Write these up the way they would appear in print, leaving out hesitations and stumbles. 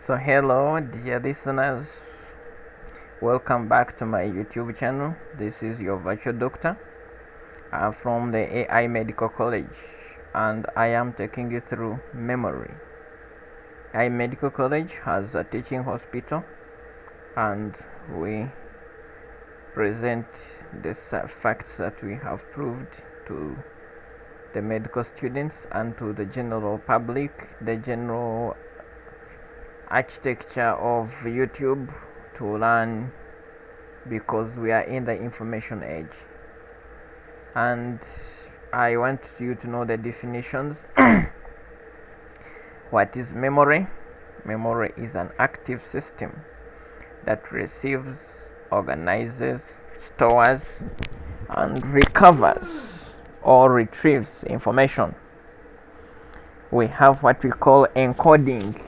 So hello dear listeners, welcome back to my YouTube channel. This is your virtual doctor from the AI Medical College, and I am taking you through memory. AI Medical College has a teaching hospital, and we present the facts that we have proved to the medical students and to the general public, the general architecture of YouTube to learn, because we are in the information age. And I want you to know the definitions. What is memory? Memory is an active system that receives, organizes, stores, and recovers or retrieves information. We have what we call encoding.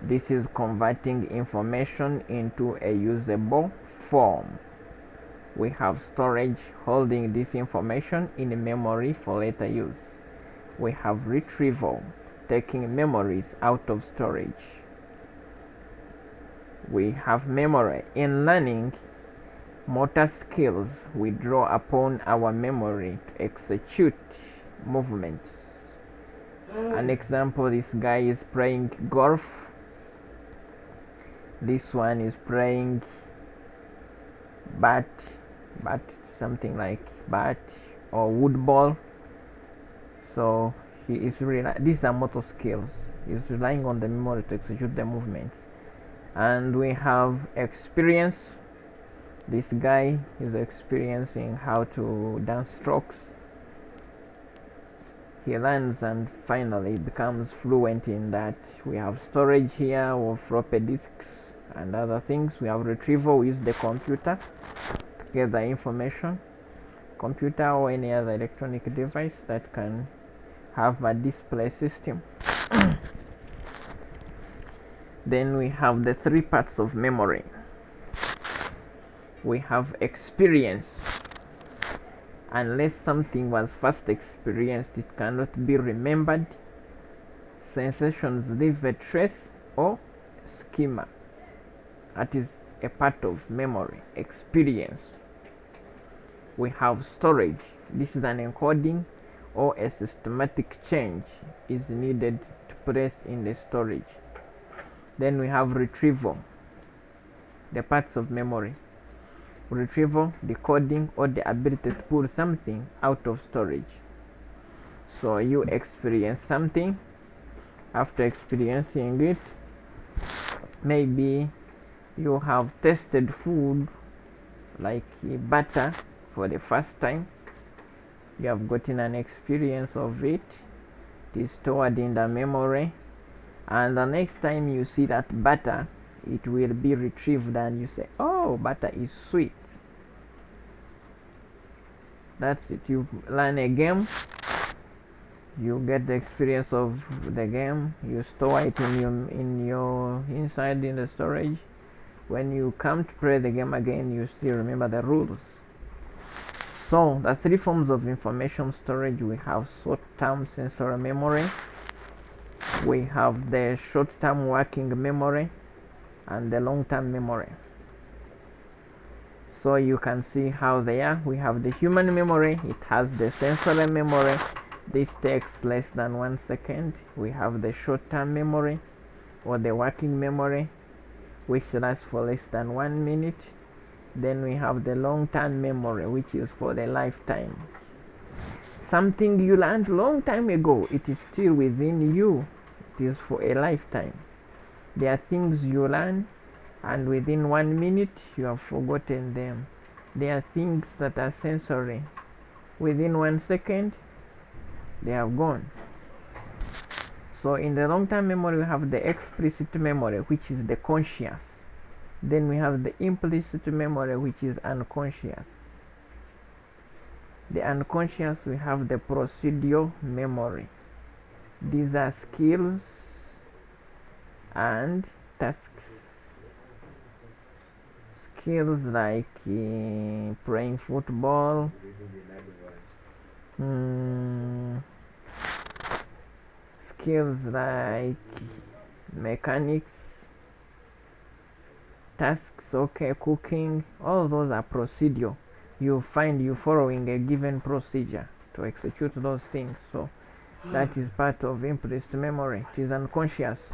This is converting information into a usable form. We have storage, holding this information in memory for later use. We have retrieval, taking memories out of storage. We have memory. In learning motor skills, we draw upon our memory to execute movements. An example, this guy is playing golf. This one is playing bat, something like bat or wood ball. So he is these are motor skills. He's relying on the memory to execute the movements. And we have experience. This guy is experiencing how to dance strokes. He learns and finally becomes fluent in that. We have storage here of floppy disks and other things. We have retrieval. We use the computer to get the information. Computer or any other electronic device that can have a display system. Then we have the three parts of memory. We have experience. Unless something was first experienced, it cannot be remembered. Sensations leave a trace or schema. That is a part of memory, experience. We have storage. This is an encoding or a systematic change is needed to place in the storage. Then we have retrieval, the parts of memory. Retrieval, decoding, or the ability to pull something out of storage. So you experience something. After experiencing it, maybe you have tasted food like butter for the first time. You have gotten an experience of it. It is stored in the memory, and the next time you see that butter, it will be retrieved and you say, oh, butter is sweet. That's it. You learn a game, you get the experience of the game, you store it in your inside in the storage. When you come to play the game again, you still remember the rules. So the three forms of information storage: we have short-term sensory memory, we have the short-term working memory, and the long-term memory. So you can see how they are. We have the human memory. It has the sensory memory. This takes less than 1 second. We have the short-term memory or the working memory, which lasts for less than 1 minute. Then we have the long-term memory, which is for the lifetime. Something you learned long time ago, it is still within you. It is for a lifetime. There are things you learn and within 1 minute you have forgotten them. There are things that are sensory. Within 1 second they have gone. So in the long-term memory we have the explicit memory, which is the conscious. Then we have the implicit memory, which is unconscious. The unconscious, we have the procedural memory. These are skills and tasks. Skills like playing football, skills like mechanics, tasks, okay, cooking, all those are procedural. You find you following a given procedure to execute those things. So that is part of implicit memory. It is unconscious.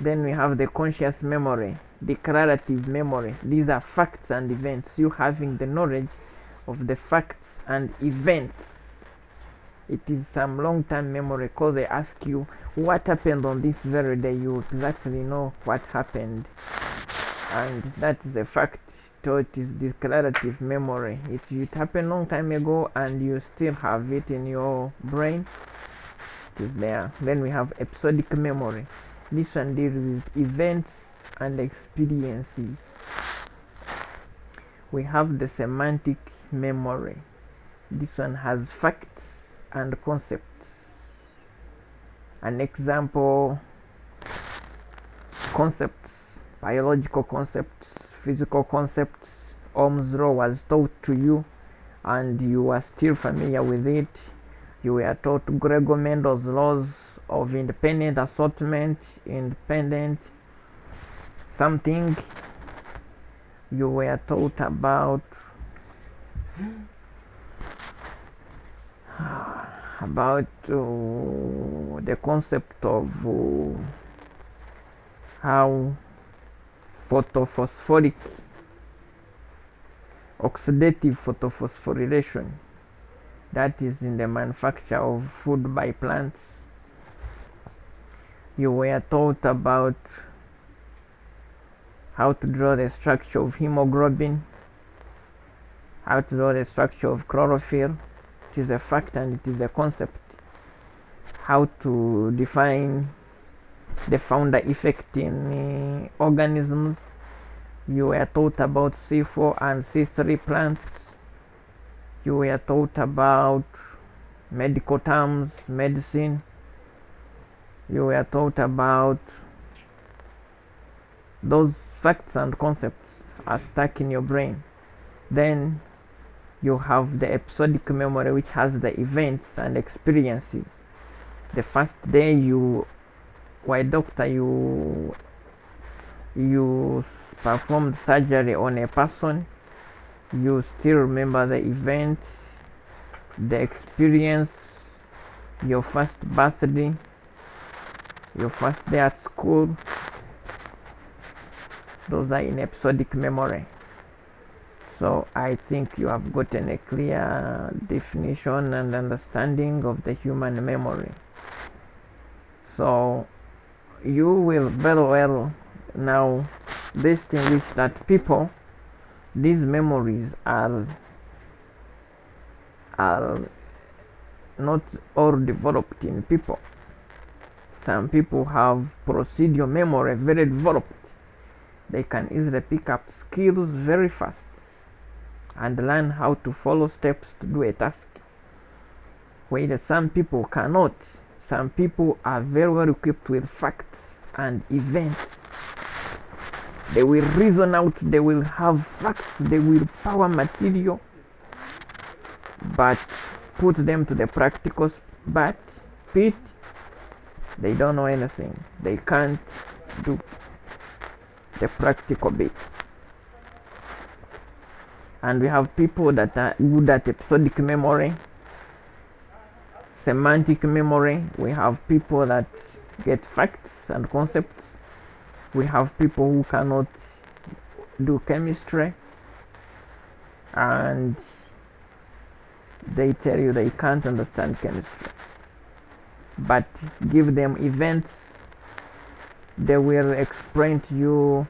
Then we have the conscious memory, declarative memory. These are facts and events. You having the knowledge of the facts and events. It is some long-term memory because they ask you what happened on this very day. You exactly know what happened, and that is a fact. So it is declarative memory. If it happened long time ago and you still have it in your brain, it is there. Then we have episodic memory. This one deals with events and experiences. We have the semantic memory. This one has facts and concepts. An example: concepts, biological concepts, physical concepts. Ohm's law was taught to you and you are still familiar with it. You were taught Gregor Mendel's laws of independent assortment, independent something. You were taught about the concept of how photophosphoric oxidative photophosphorylation, that is in the manufacture of food by plants. You were taught about how to draw the structure of hemoglobin, how to draw the structure of chlorophyll. It is a fact and it is a concept. How to define the founder effect in organisms. You were taught about C4 and C3 plants. You were taught about medical terms, medicine. You were taught about those facts and concepts are stuck in your brain. Then you have the episodic memory, which has the events and experiences. The first day you were a doctor, you performed surgery on a person. You still remember the event, the experience, your first birthday, your first day at school. Those are in episodic memory. So I think you have gotten a clear definition and understanding of the human memory. So you will very well now distinguish that people, these memories are not all developed in people. Some people have procedural memory very developed. They can easily pick up skills very fast and learn how to follow steps to do a task, where some people cannot. Some people are very well equipped with facts and events. They will reason out, they will have facts, they will power material, but put them to the practical pit, they don't know anything. They can't do the practical bit. And we have people that are good at episodic memory, semantic memory. We have people that get facts and concepts. We have people who cannot do chemistry and they tell you they can't understand chemistry, but give them events, they will explain to you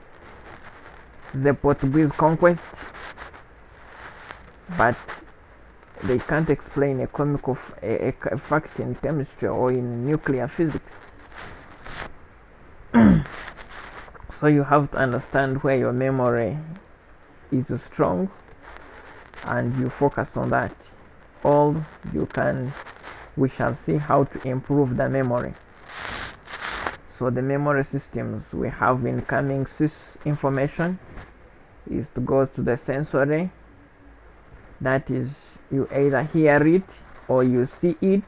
the Portuguese conquest, but they can't explain a fact in chemistry or in nuclear physics. So you have to understand where your memory is strong and you focus on that. All you can, we shall see how to improve the memory. So the memory systems we have: incoming information is to go to the sensory, that is you either hear it or you see it,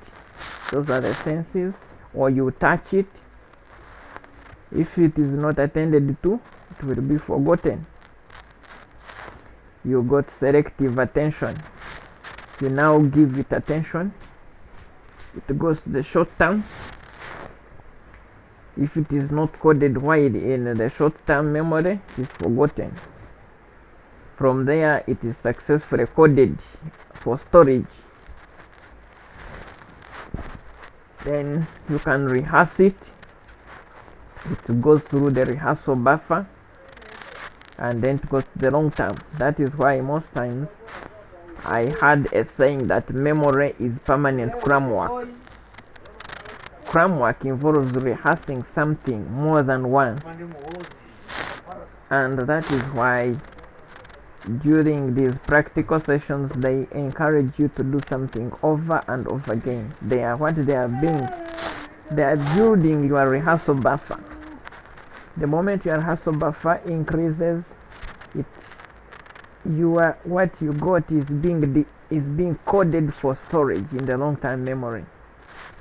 those are the senses, or you touch it. If it is not attended to, it will be forgotten. You got selective attention. You now give it attention, it goes to the short term. If it is not coded wide in the short term memory, it is forgotten. From there, it is successfully coded for storage. Then you can rehearse it. It goes through the rehearsal buffer and then it goes to the long term. That is why most times I had a saying that memory is permanent cram work. Cram work involves rehearsing something more than once, and that is why during these practical sessions they encourage you to do something over and over again. They are building your rehearsal buffer. The moment your rehearsal buffer increases, what you got is being coded for storage in the long-term memory.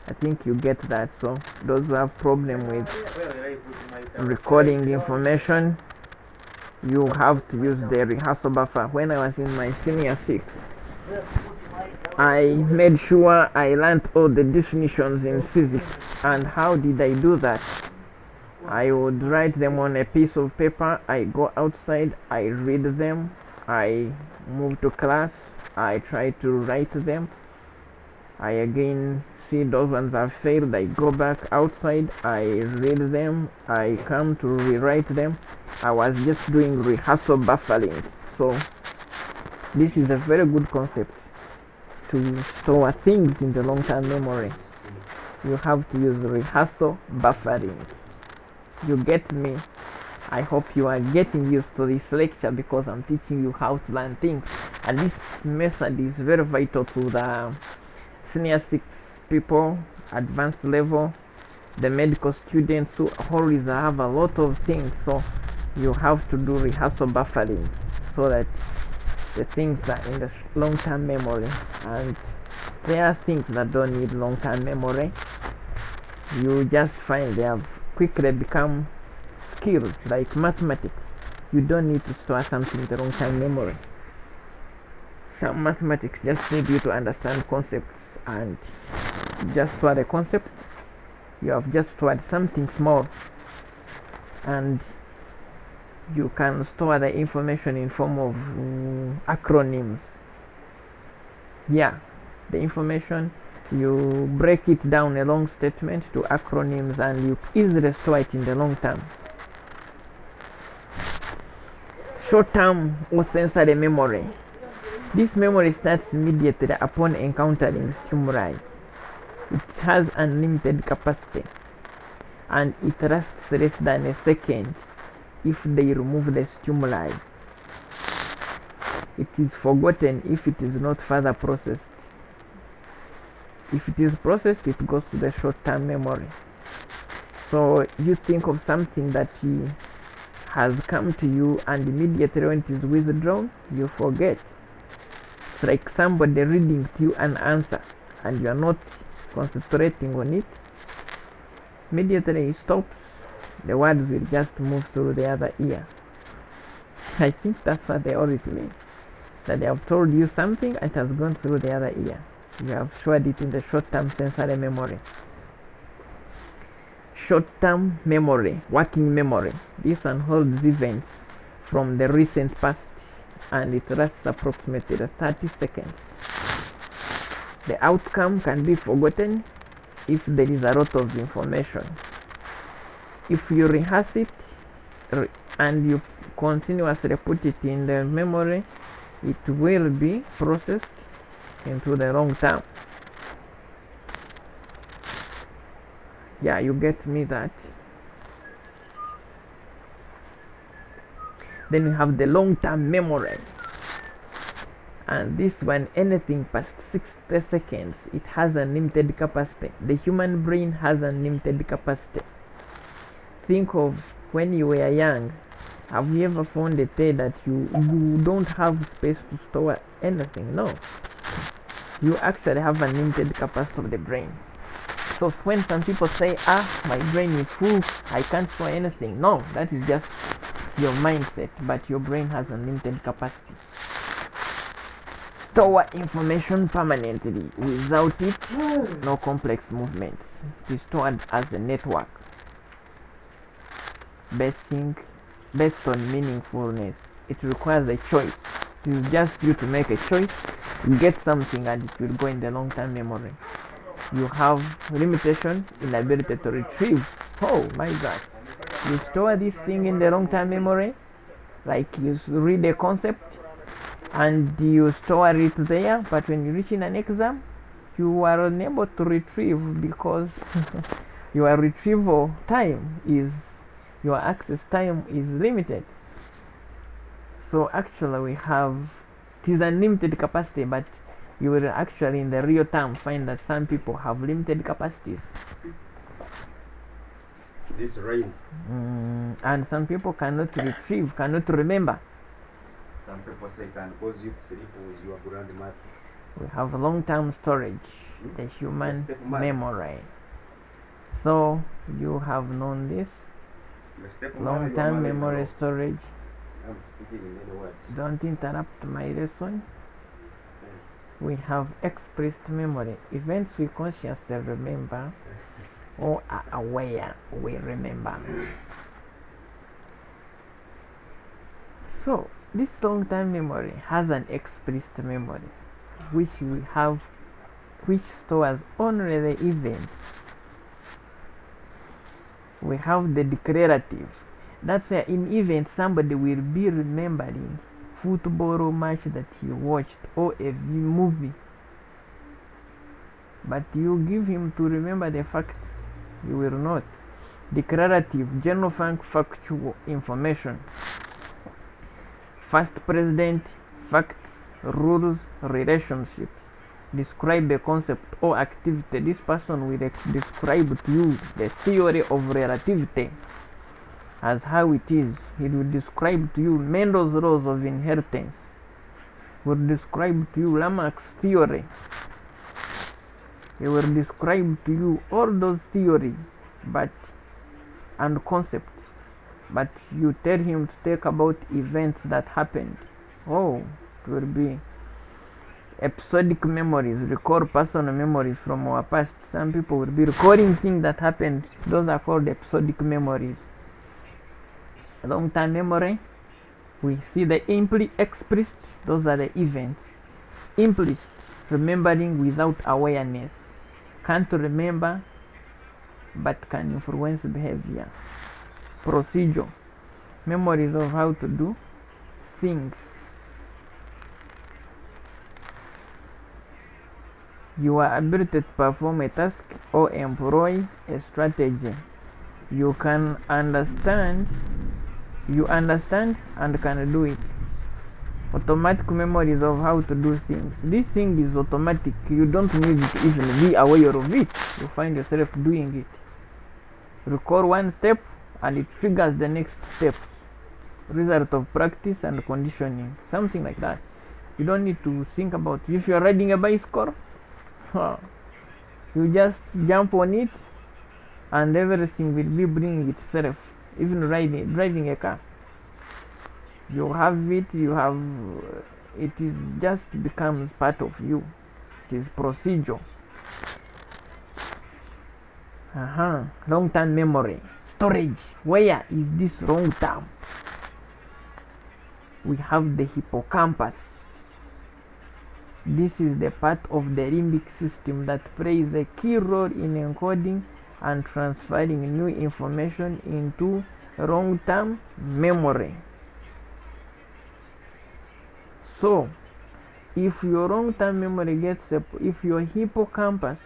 I think you get that. So those who have problem with recording information, you have to use the rehearsal buffer. When I was in my senior 6, I made sure I learned all the definitions in physics. And how did I do that? I would write them on a piece of paper. I go outside, I read them, I move to class, I try to write them, I again see those ones I've failed, I go back outside, I read them, I come to rewrite them. I was just doing rehearsal buffering. So this is a very good concept to store things in the long-term memory. You have to use rehearsal buffering. You get me? I hope you are getting used to this lecture because I'm teaching you how to learn things, and this method is very vital to the senior 6 people, advanced level, the medical students who always have a lot of things. So you have to do rehearsal buffering so that the things are in the long-term memory. And there are things that don't need long-term memory. You just find they have quickly become skills like mathematics. You don't need to store something in the long-term memory. Some mathematics just need you to understand concepts, and just store the concept. You have just stored something small, and you can store the information in form of acronyms. Yeah, the information, you break it down a long statement to acronyms, and you easily store it in the long term. Short term or sensory memory. This memory starts immediately upon encountering stimuli. It has unlimited capacity, and it lasts less than a second if they remove the stimuli. It is forgotten if it is not further processed. If it is processed, it goes to the short-term memory. So you think of something that has come to you, and immediately when it is withdrawn, you forget. It's like somebody reading to you an answer and you are not concentrating on it. Immediately it stops, the words will just move through the other ear. I think that's what they always mean, that they have told you something and it has gone through the other ear. You have stored it in the short-term sensory memory. Short-term memory, working memory. This one holds events from the recent past, and it lasts approximately 30 seconds. The outcome can be forgotten if there is a lot of information. If you rehearse it and you continuously put it in the memory, it will be processed into the long term. Yeah, you get me that. Then we have the long-term memory, and this one, anything past 60 seconds, it has unlimited capacity. The human brain has unlimited capacity. Think of when you were young. Have you ever found a day that you don't have space to store anything? No, you actually have unlimited capacity of the brain. So when some people say, my brain is full, I can't store anything, no, that is just your mindset, but your brain has unlimited capacity. Store information permanently. Without it, no complex movements. It is stored as a network based on meaningfulness. It requires a choice. It is just you to make a choice. You get something and it will go in the long-term memory. You have limitation in ability to retrieve. Oh my god. You store this thing in the long-term memory, like you read a concept and you store it there, but when you reach in an exam, you are unable to retrieve because your retrieval time is, your access time is limited. So actually we have, it is unlimited capacity, but you will actually in the real term find that some people have limited capacities. This rain. And some people cannot retrieve, cannot remember. Some people say can cause you to sleep with your grandmother. We have long-term storage, the human memory. So you have known this. Long-term memory storage. I'm speaking in many words. Don't interrupt my lesson. We have expressed memory. Events we consciously remember or are aware we remember. So this long-term memory has an expressed memory which stores only the events. We have the declarative. That's where in events somebody will be remembering football match that he watched or a movie, but you give him to remember the facts, he will not. Declarative, general factual information. First president, facts, rules, relationships. Describe a concept or activity. This person will describe to you the theory of relativity as how it is. He will describe to you Mendel's laws of inheritance. Will describe to you Lamarck's theory. He will describe to you all those theories and concepts, but you tell him to talk about events that happened. Oh, it will be episodic memories, recall personal memories from our past. Some people will be recalling things that happened. Those are called episodic memories. Long-term memory, we see the explicit, those are the events. Implicit, remembering without awareness. Can't remember but can influence behavior. Procedure, memories of how to do things. Your ability to perform a task or employ a strategy. You understand and can do it. Automatic memories of how to do things. This thing is automatic. You don't need to even be aware of it. You find yourself doing it. Recall one step and it triggers the next steps. Result of practice and conditioning. Something like that. You don't need to think about it. If you are riding a bicycle, you just jump on it and everything will be bringing itself. Even driving a car, you have it, it is just becomes part of you. It is procedure. Long-term memory storage. Where is this long term? We have the hippocampus. This is the part of the limbic system that plays a key role in encoding and transferring new information into long-term memory. So, if your long-term memory if your hippocampus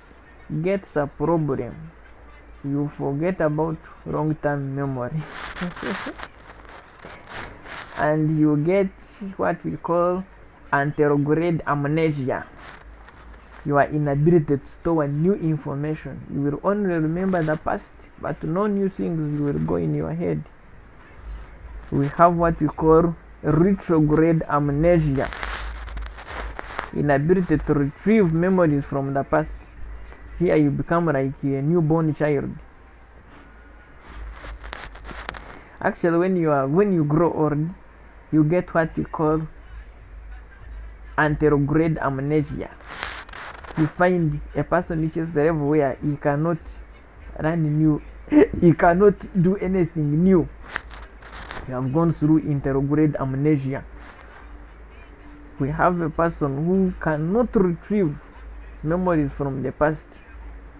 gets a problem, you forget about long-term memory. And you get what we call anterograde amnesia. Your inability to store new information. You will only remember the past, but no new things will go in your head. We have what we call retrograde amnesia. Inability to retrieve memories from the past. Here you become like a newborn child. Actually, when you grow old, you get what we call anterograde amnesia. You find a person reaches the level where he cannot run new, he cannot do anything new. You have gone through intergrade amnesia. We have a person who cannot retrieve memories from the past,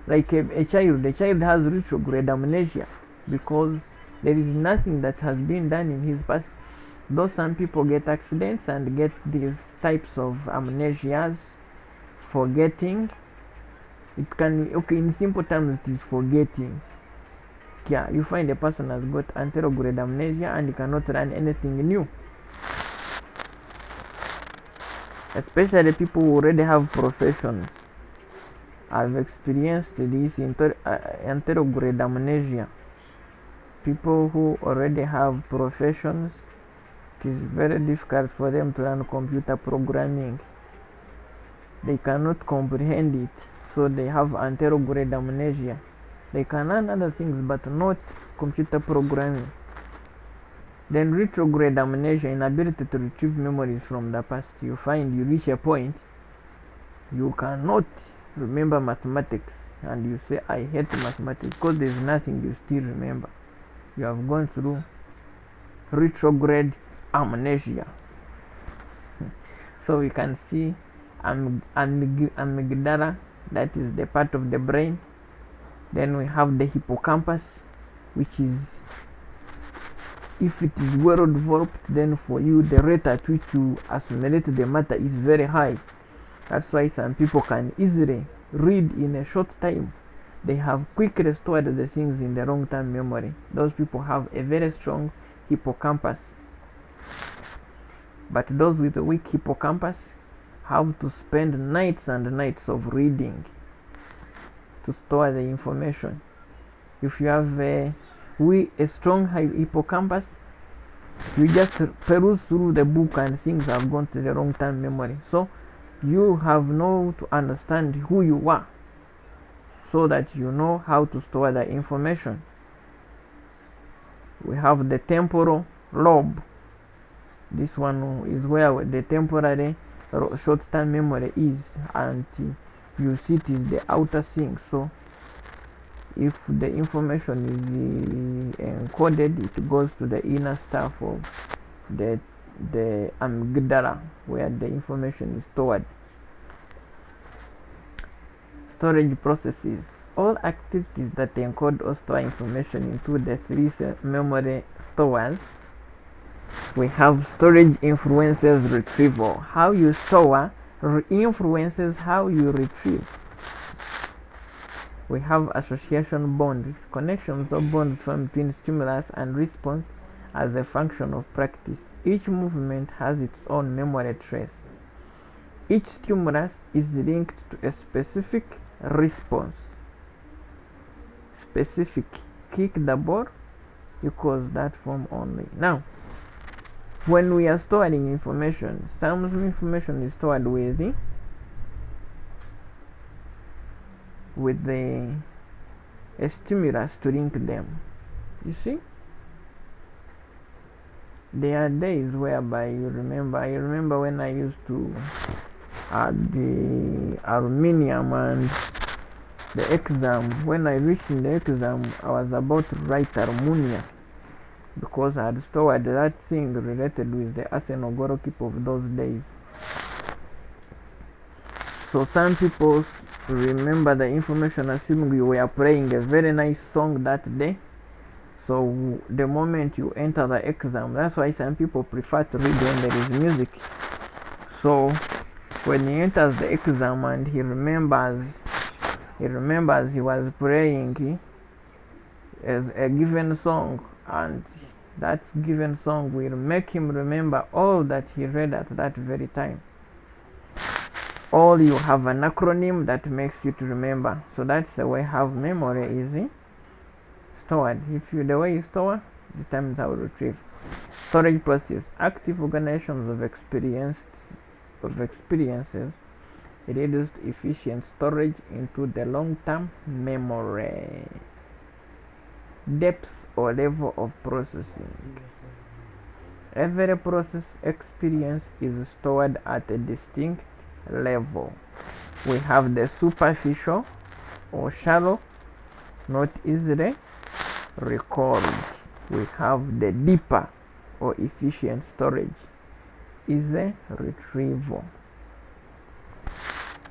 like a child. A child has retrograde amnesia because there is nothing that has been done in his past. Though some people get accidents and get these types of amnesias, forgetting. It can be, okay, in simple terms, it is forgetting. Yeah, you find a person has got anterograde amnesia and he cannot learn anything new. Especially people who already have professions. I've experienced this anterograde amnesia. People who already have professions, it is very difficult for them to learn computer programming. They cannot comprehend it, so they have anterograde amnesia. They can learn other things but not computer programming. Then retrograde amnesia, inability to retrieve memories from the past. You find you reach a point you cannot remember mathematics and you say I hate mathematics because there's nothing you still remember. You have gone through retrograde amnesia. So we can see amygdala, that is the part of the brain. Then we have the hippocampus, which is, if it is well developed, then for you the rate at which you assimilate the matter is very high. That's why some people can easily read in a short time. They have quickly stored the things in the long-term memory. Those people have a very strong hippocampus. But those with a weak hippocampus have to spend nights and nights of reading to store the information. If you have a strong hippocampus, you just peruse through the book and things have gone to the long-term memory. So you have now to understand who you are so that you know how to store the information. We have the temporal lobe. This one is where the temporary short-term memory is, and you see it is the outer thing. So if the information is encoded, it goes to the inner stuff of the amygdala, where the information is stored. Storage processes. All activities that encode or store information into the three memory stores. We have storage influences retrieval. How you store influences how you retrieve. We have association bonds. Connections or bonds formed between stimulus and response as a function of practice. Each movement has its own memory trace. Each stimulus is linked to a specific response. Specific. Kick the ball equals that form only. Now, when we are storing information, some information is stored with a stimulus to link them. You see, there are days whereby I remember when I used to add the aluminium and the exam. When I reached in the exam, I was about to write Armenia because I had stored that thing related with the Arsenal goalkeeper of those days. So some people remember the information assuming you were playing a very nice song that day. So the moment you enter the exam, that's why some people prefer to read when there is music. So when he enters the exam and he remembers he was playing as a given song, and that given song will make him remember all that he read at that very time. Or you have an acronym that makes you to remember. So that's the way how memory is stored. If you the way you store, determines how to retrieve. Storage process. Active organizations of experiences reduced efficient storage into the long-term memory. Depth or level of processing. Every process experience is stored at a distinct level. We have the superficial or shallow, not easily recalled. We have the deeper or efficient storage, easy retrieval.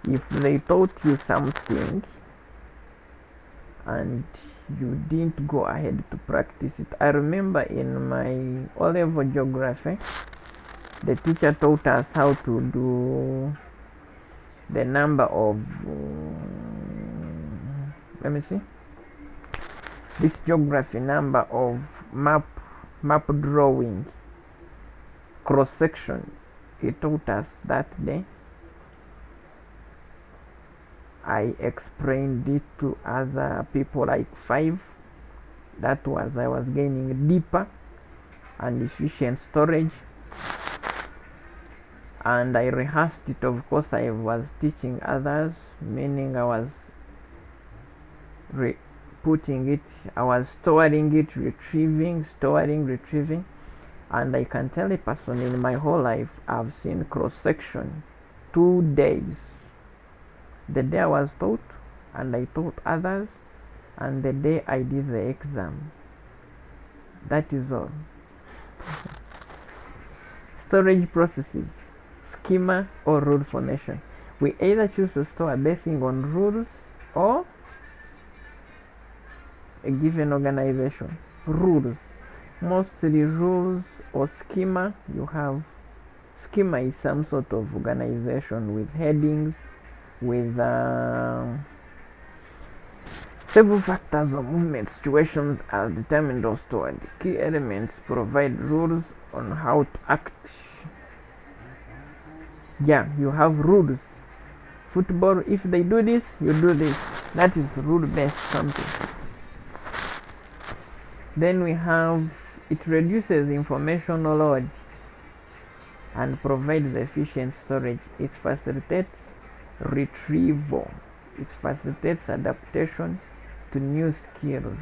If they taught you something and you didn't go ahead to practice it, I remember in my O-level geography, the teacher taught us how to do the number of let me see, this geography number of map drawing cross section. He taught us that day. I explained it to other people like 5. That was, I was gaining deeper and efficient storage, and I rehearsed it. Of course, I was teaching others, meaning I was putting it, I was storing it, storing, retrieving. And I can tell a person in my whole life I've seen cross section 2 days. The day I was taught and I taught others, and the day I did the exam. That is all. Storage processes, schema or rule formation. We either choose to store basing on rules or a given organization. Rules, mostly rules or schema. You have schema is some sort of organization with headings, with several factors or movement situations are determined or stored. Key elements provide rules on how to act. Yeah, you have rules. Football, if they do this, you do this. That is rule based something. Then we have, it reduces information load and provides efficient storage. It facilitates retrieval. It facilitates adaptation to new skills.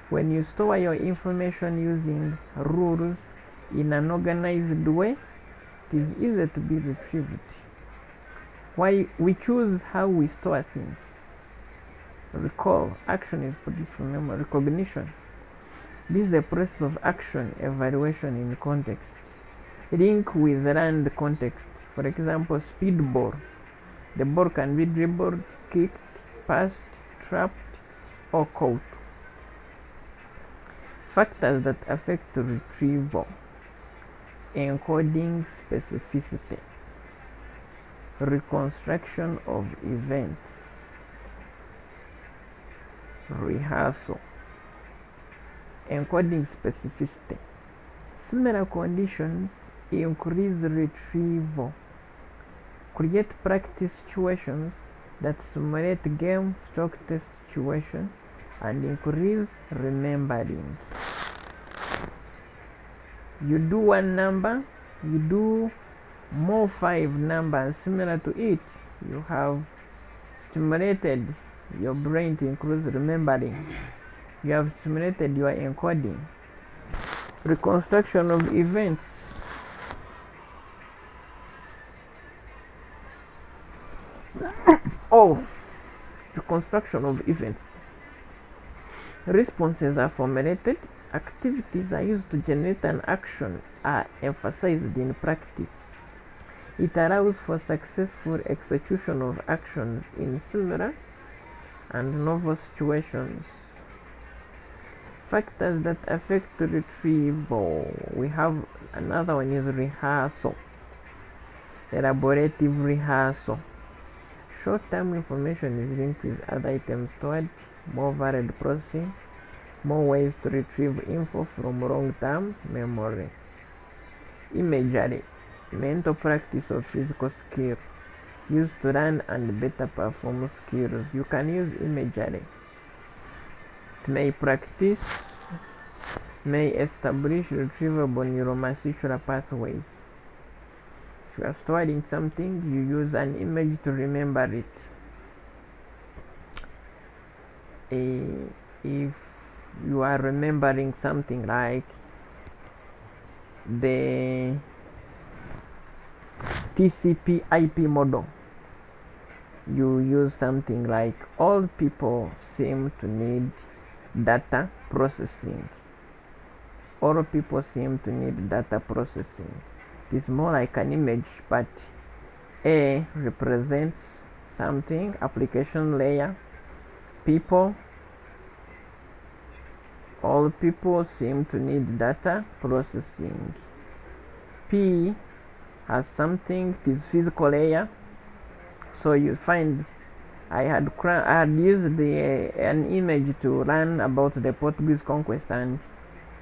When you store your information using rules in an organized way, it is easy to be retrieved. Why we choose how we store things. Recall, action is produced from memory. Recognition, this is a process of action, evaluation in context. Link with learned context. For example, speed ball. The ball can be dribbled, kicked, passed, trapped, or caught. Factors that affect retrieval. Encoding specificity. Reconstruction of events. Rehearsal. Encoding specificity. Similar conditions increase retrieval. Create practice situations that simulate game stroke test situation and increase remembering. You do one number, you do more 5 numbers similar to it. You have stimulated your brain to increase remembering. You have stimulated your encoding. Reconstruction of events. Reconstruction of events. Responses are formulated. Activities are used to generate an action are emphasized in practice. It allows for successful execution of actions in similar and novel situations. Factors that affect retrieval. We have another one is rehearsal. Elaborative rehearsal. Short-term information is linked with other items stored, more varied processing, more ways to retrieve info from long-term memory. Imagery, mental practice of physical skill, used to learn and better perform skills. You can use imagery. It may establish retrievable neuromuscular pathways. If you are storing something, you use an image to remember it. If you are remembering something like the TCP IP model, you use something like all people seem to need data processing. All people seem to need data processing. It's more like an image, but A represents something, application layer, people. All people seem to need data processing. P has something, it is physical layer. So you find I had used an image to learn about the Portuguese conquest, and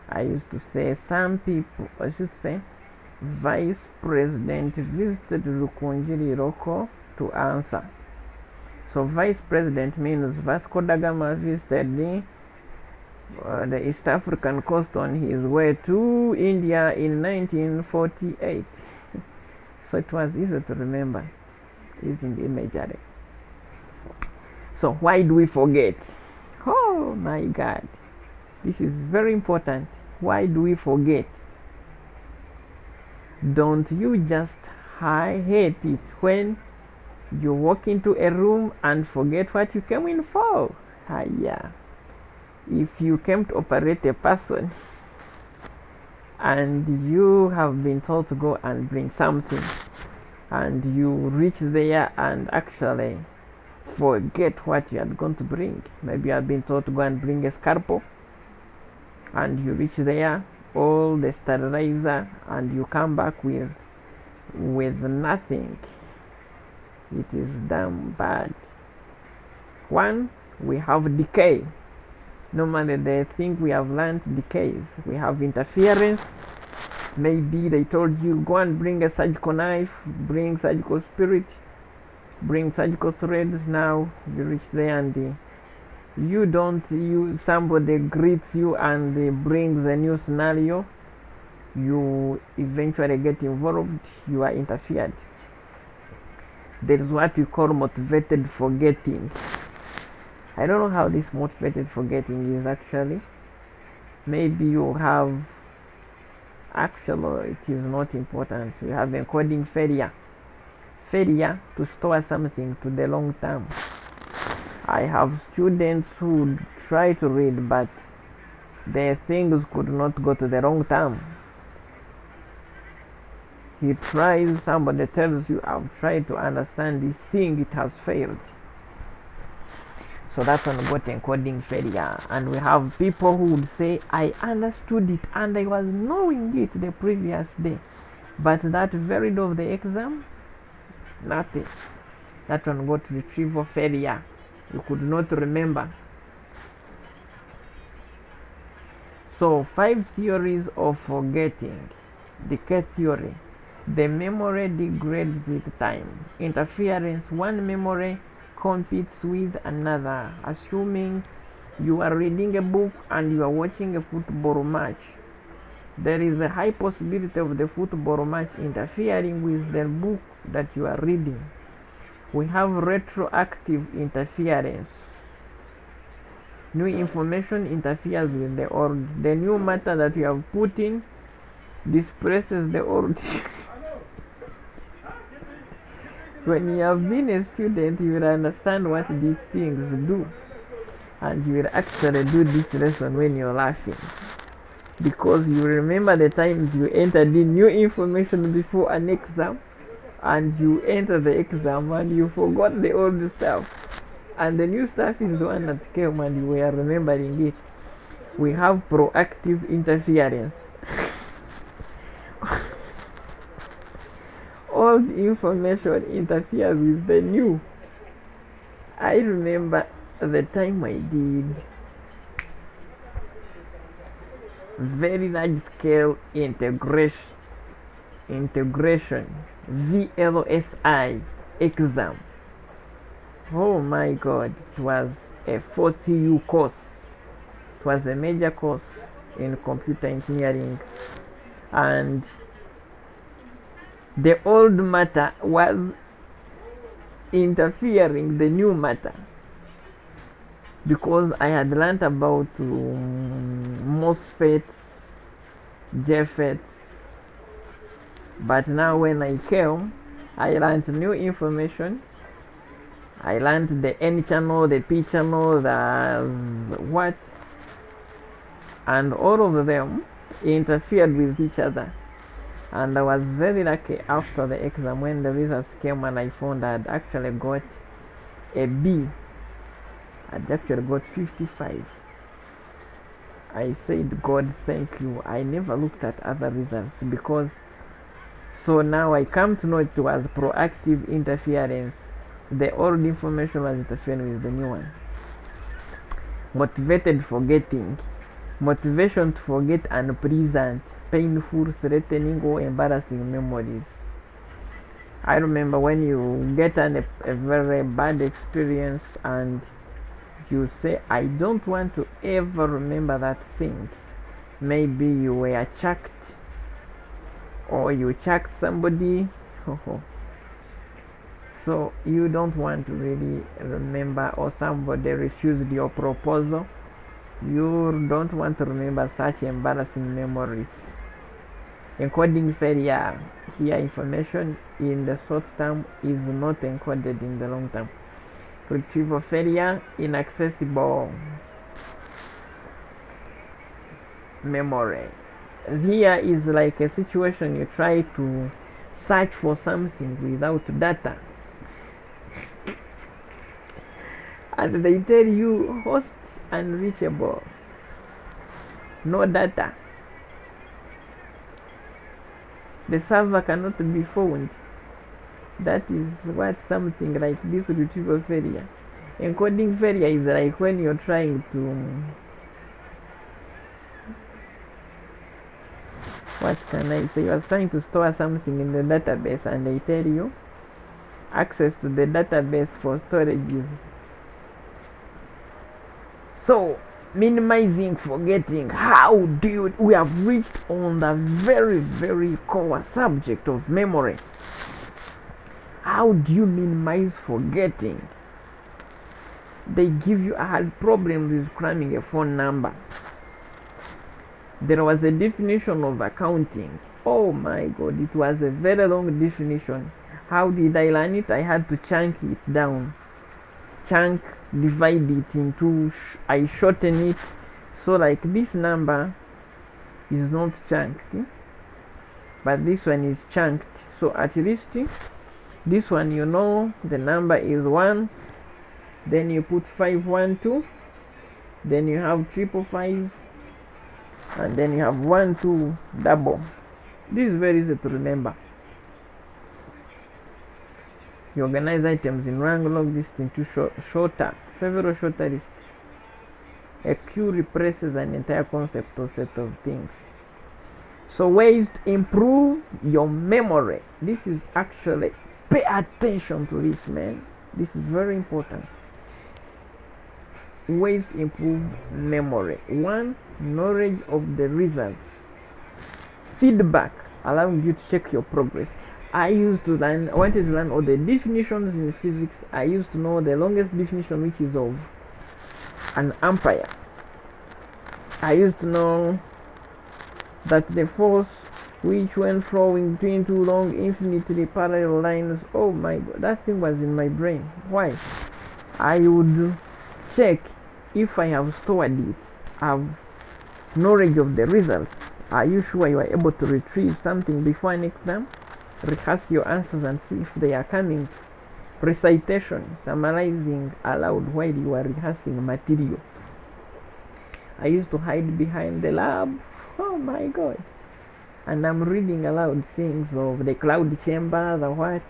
I used to say some people, I should say, Vice President visited Rukungiri Roko to answer. So Vice President means Vasco da Gama visited the East African coast on his way to India in 1948. So it was easy to remember using the imagery. So why do we forget? Oh my God, this is very important. Why do we forget? Don't you just hate it when you walk into a room and forget what you came in for? Yeah. If you came to operate a person and you have been told to go and bring something, and you reach there and actually forget what you had gone to bring. Maybe you have been told to go and bring a scalpel, and you reach there, all the sterilizer, and you come back with nothing. It is damn bad. One, we have decay. Normally the thing we have learned decays. We have interference. Maybe they told you go and bring a surgical knife, bring surgical spirit, bring surgical threads. Now you reach there and somebody greets you and brings a new scenario. You eventually get involved. You are interfered. There is what we call motivated forgetting. I don't know how this motivated forgetting is actually. Maybe you have, actually it is not important. You have encoding failure to store something to the long term. I have students who try to read, but their things could not go to the long term. He tries, somebody tells you, I've tried to understand this thing, it has failed. So that's when we got encoding failure. And we have people who would say, I understood it and I was knowing it the previous day, but that very day of the exam, nothing. That one got retrieval failure. You could not remember. So 5 theories of forgetting. Decay theory. The memory degrades with time. Interference. One memory competes with another. Assuming you are reading a book and you are watching a football match, there is a high possibility of the football match interfering with the book that you are reading. We have retroactive interference. New information interferes with the old. The new matter that you have put in displaces the old. When you have been a student, you will understand what these things do, and you will actually do this lesson when you're laughing, because you remember the times you entered in new information before an exam, and you enter the exam and you forgot the old stuff, and the new stuff is the one that came and you were remembering it. We have proactive interference. Old information interferes with the new. I remember the time I did very large scale integration VLSI exam. Oh my God, it was a 4CU course. It was a major course in computer engineering, and the old matter was interfering the new matter. because I had learned about MOSFETs, JFETs, but now when I came, I learned new information. I learned the N channel, the P channel, the what, and all of them interfered with each other. And I was very lucky after the exam when the results came and I found I had actually got a B. I'd actually got 55. I said, God, thank you. I never looked at other results because so now I come to know it was proactive interference. The old information was interfering with the new one. Motivated forgetting. Motivation to forget unpleasant, painful, threatening, or embarrassing memories. I remember when you get a very bad experience and you say, I don't want to ever remember that thing. Maybe you were chucked or you chucked somebody. So you don't want to really remember, or somebody refused your proposal. You don't want to remember such embarrassing memories. Encoding failure. Here information in the short term is not encoded in the long term. Retrieval failure, inaccessible memory. Here is like a situation you try to search for something without data, and they tell you host unreachable, no data, the server cannot be found. That is what something like this retrieval failure. Encoding failure is like when you're trying to, what can I say, you're trying to store something in the database and they tell you access to the database for storage is. So minimizing forgetting. How do you, we have reached on the very core subject of memory. How do you minimize forgetting? They give you, I had problems with cramming a phone number. There was a definition of accounting. Oh my god, it was a very long definition. How did I learn it? I had to chunk it down. Chunk, divide it into, I shorten it. So like this number is not chunked, but this one is chunked. So at least this one, you know, the number is 1, then you put 512, then you have 555, and then you have 12 double. This is very easy to remember. You organize items in rank log list into several shorter lists. A queue replaces an entire concept or set of things. So ways to improve your memory. This is actually, pay attention to this, man. This is very important. Ways to improve memory. 1, knowledge of the results. Feedback, allowing you to check your progress. I wanted to learn all the definitions in physics. I used to know the longest definition, which is of an ampere. I used to know that the force which when flowing between two long infinitely parallel lines, oh my god, that thing was in my brain. Why? I would check if I have stored it, have knowledge of the results. Are you sure you are able to retrieve something before an exam? Rehearse your answers and see if they are coming. Recitation, summarizing aloud while you are rehearsing material. I used to hide behind the lab. Oh my god. And I'm reading aloud things of the cloud chamber, the what?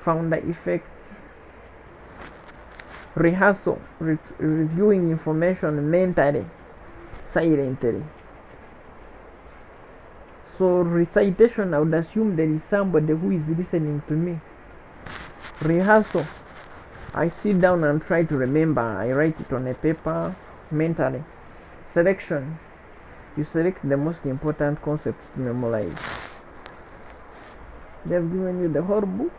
Founder effect. Rehearsal, reviewing information mentally, silently. So recitation, I would assume there is somebody who is listening to me. Rehearsal, I sit down and try to remember. I write it on a paper mentally. Selection, you select the most important concepts to memorize. They have given you the whole book.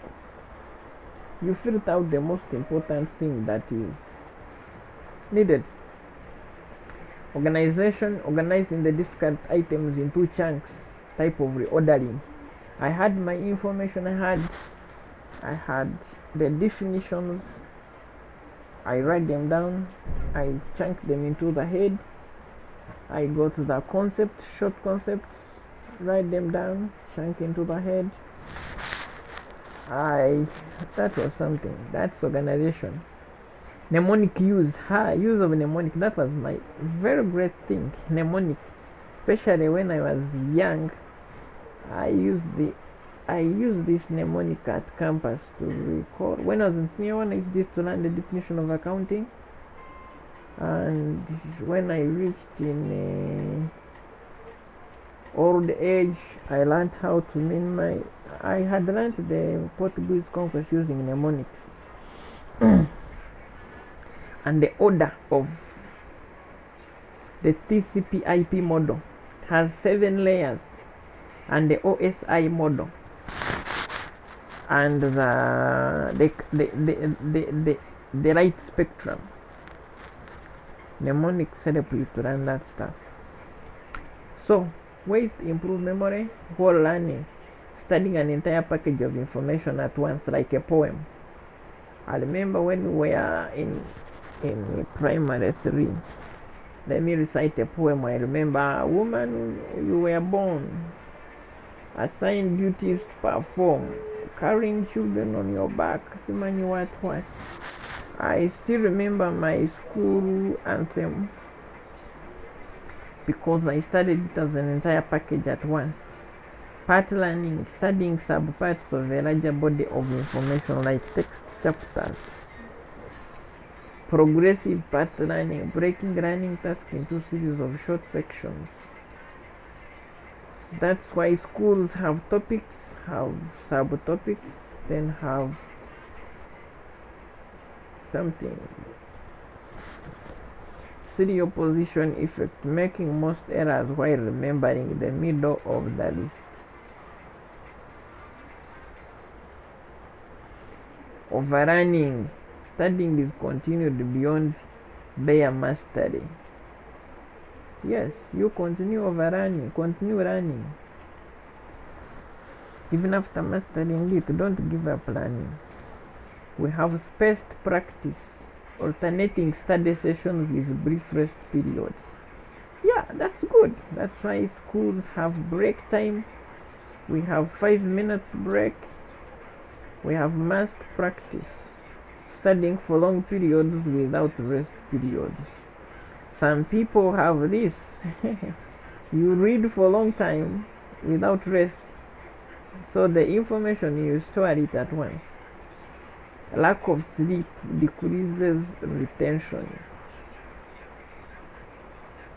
You filter out the most important thing that is needed. Organization, organizing the difficult items into chunks, type of reordering. I had my information, I had the definitions, I write them down, I chunk them into the head, I go to the concepts, short concepts, write them down, chunk into the head. That was something. That's organization. Mnemonic use of mnemonic, that was my very great thing. Mnemonic, especially when I was young, I used this mnemonic at campus to record. When I was in senior one, I used this to learn the definition of accounting, and when I reached in old age, I learned how to mean I had learned the Portuguese conquest using mnemonics. And the order of the TCP/IP model has 7 layers, and the OSI model and the right spectrum. Mnemonics help you to learn that stuff. So, ways to improve memory: whole learning, studying an entire package of information at once, like a poem. I remember when we were in primary 3, let me recite a poem. I remember, woman, you were born, assigned duties to perform, carrying children on your back, Simani what. I still remember my school anthem because I studied it as an entire package at once. Part learning, studying subparts of a larger body of information like text chapters. Progressive part learning, breaking learning task into series of short sections. That's why schools have topics, have subtopics, then have something. Serial position effect, making most errors while remembering the middle of the list. Overrunning, studying is continued beyond bare mastery. Yes, you continue overrunning, continue running. Even after mastering it, don't give up learning. We have spaced practice, alternating study sessions with brief rest periods. Yeah, that's good. That's why schools have break time. We have 5 minutes break. We have massed practice, studying for long periods without rest periods. Some people have this. You read for a long time without rest, so the information you store it at once. Lack of sleep decreases retention.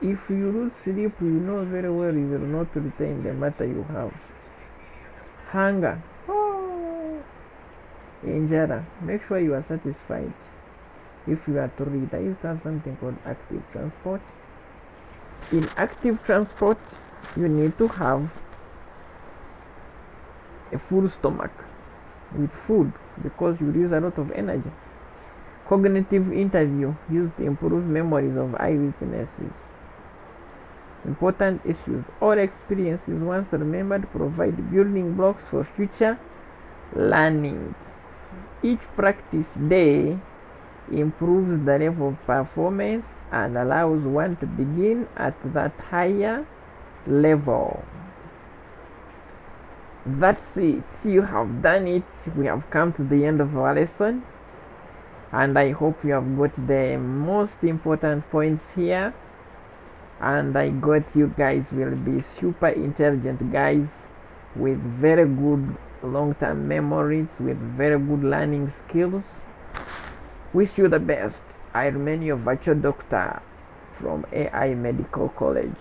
If you lose sleep, you know very well you will not retain the matter you have. Hunger. Injera. Make sure you are satisfied. If you are to read, I used to have something called active transport. In active transport, you need to have a full stomach with food because you use a lot of energy. Cognitive interview used to improve memories of eyewitnesses. Important issues: all experiences once remembered provide building blocks for future learning. Each practice day improves the level of performance and allows one to begin at that higher level. That's it. You have done it. We have come to the end of our lesson, and I hope you have got the most important points here, and I got you guys will be super intelligent guys with very good long-term memories, with very good learning skills. Wish you the best. I remain your virtual doctor from AI Medical College.